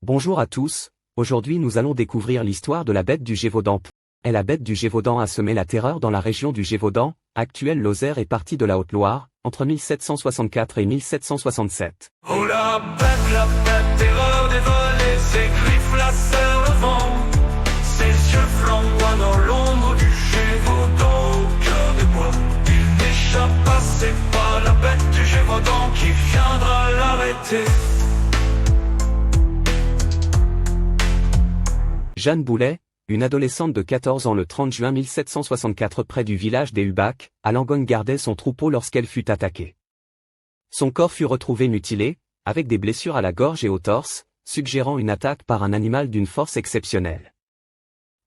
Bonjour à tous, aujourd'hui nous allons découvrir l'histoire de la bête du Gévaudan. La bête du Gévaudan a semé la terreur dans la région du Gévaudan, actuelle Lozère et partie de la Haute-Loire, entre 1764 et 1767. Oh la bête, terreur dévolée, ses griffes lacèrent le vent, ses yeux flamboient dans l'ombre du Gévaudan au cœur des bois. Il n'échappe pas, c'est pas la bête du Gévaudan qui viendra l'arrêter. Jeanne Boulet, une adolescente de 14 ans le 30 juin 1764 près du village des Hubacs, à Langogne gardait son troupeau lorsqu'elle fut attaquée. Son corps fut retrouvé mutilé, avec des blessures à la gorge et au torse, suggérant une attaque par un animal d'une force exceptionnelle.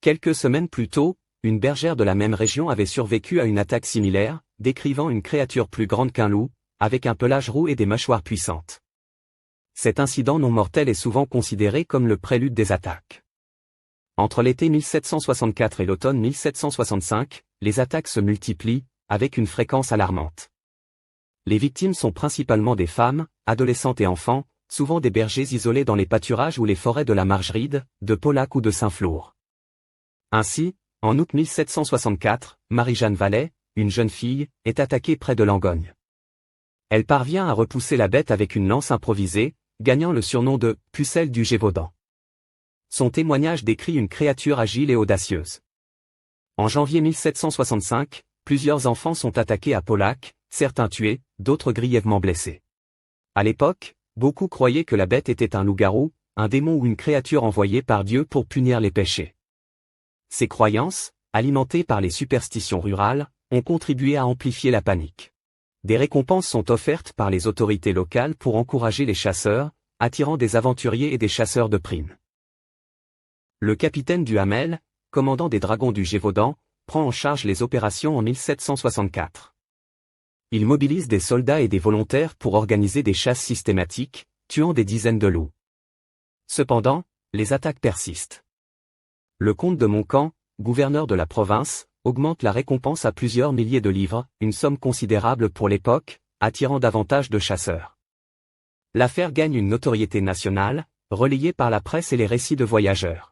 Quelques semaines plus tôt, une bergère de la même région avait survécu à une attaque similaire, décrivant une créature plus grande qu'un loup, avec un pelage roux et des mâchoires puissantes. Cet incident non mortel est souvent considéré comme le prélude des attaques. Entre l'été 1764 et l'automne 1765, les attaques se multiplient, avec une fréquence alarmante. Les victimes sont principalement des femmes, adolescentes et enfants, souvent des bergers isolés dans les pâturages ou les forêts de la Margeride, de Paullac ou de Saint-Flour. Ainsi, en août 1764, Marie-Jeanne Vallet, une jeune fille, est attaquée près de Langogne. Elle parvient à repousser la bête avec une lance improvisée, gagnant le surnom de « pucelle du Gévaudan ». Son témoignage décrit une créature agile et audacieuse. En janvier 1765, plusieurs enfants sont attaqués à Paullac, certains tués, d'autres grièvement blessés. À l'époque, beaucoup croyaient que la bête était un loup-garou, un démon ou une créature envoyée par Dieu pour punir les péchés. Ces croyances, alimentées par les superstitions rurales, ont contribué à amplifier la panique. Des récompenses sont offertes par les autorités locales pour encourager les chasseurs, attirant des aventuriers et des chasseurs de primes. Le capitaine Duhamel, commandant des dragons du Gévaudan, prend en charge les opérations en 1764. Il mobilise des soldats et des volontaires pour organiser des chasses systématiques, tuant des dizaines de loups. Cependant, les attaques persistent. Le comte de Montcalm, gouverneur de la province, augmente la récompense à plusieurs milliers de livres, une somme considérable pour l'époque, attirant davantage de chasseurs. L'affaire gagne une notoriété nationale, relayée par la presse et les récits de voyageurs.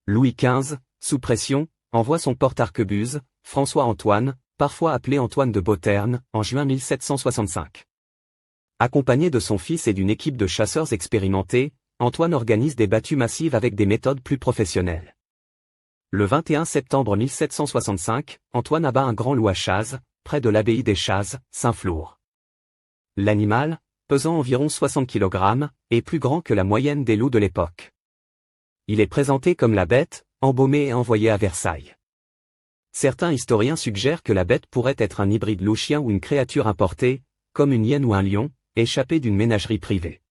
Louis XV, sous pression, envoie son porte-arquebuse, François-Antoine, parfois appelé Antoine de Beauterne, en juin 1765. Accompagné de son fils et d'une équipe de chasseurs expérimentés, Antoine organise des battues massives avec des méthodes plus professionnelles. Le 21 septembre 1765, Antoine abat un grand loup à Chazes, près de l'abbaye des Chazes, Saint-Flour. L'animal, pesant environ 60 kg, est plus grand que la moyenne des loups de l'époque. Il est présenté comme la bête, embaumée et envoyé à Versailles. Certains historiens suggèrent que la bête pourrait être un hybride loup-chien ou une créature importée, comme une hyène ou un lion, échappée d'une ménagerie privée.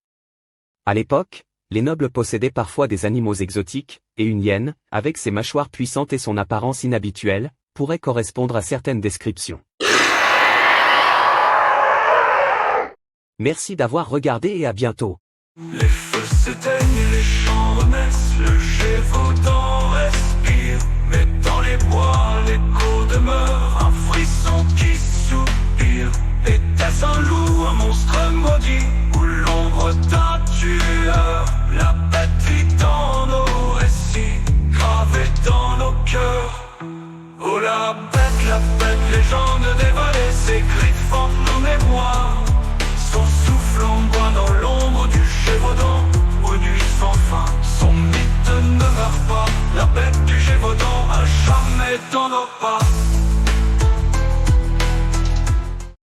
À l'époque, les nobles possédaient parfois des animaux exotiques, et une hyène, avec ses mâchoires puissantes et son apparence inhabituelle, pourrait correspondre à certaines descriptions. Merci d'avoir regardé et à bientôt. Les feux s'éteignent, les champs renaissent, le Gévaudan respire. Mais dans les bois, l'écho demeure, un frisson qui soupire. Était-ce un loup, un monstre maudit, ou l'ombre d'un tueur? La bête vit dans nos récits, gravée dans nos cœurs. Oh la bête, légende dévalée, ses griffes en nos mémoires. Son souffle envoie dans l'ombre du Gévaudan, aux nuits sans fin. Son mythe ne meurt pas, la bête du Gévaudan, à jamais dans nos pas.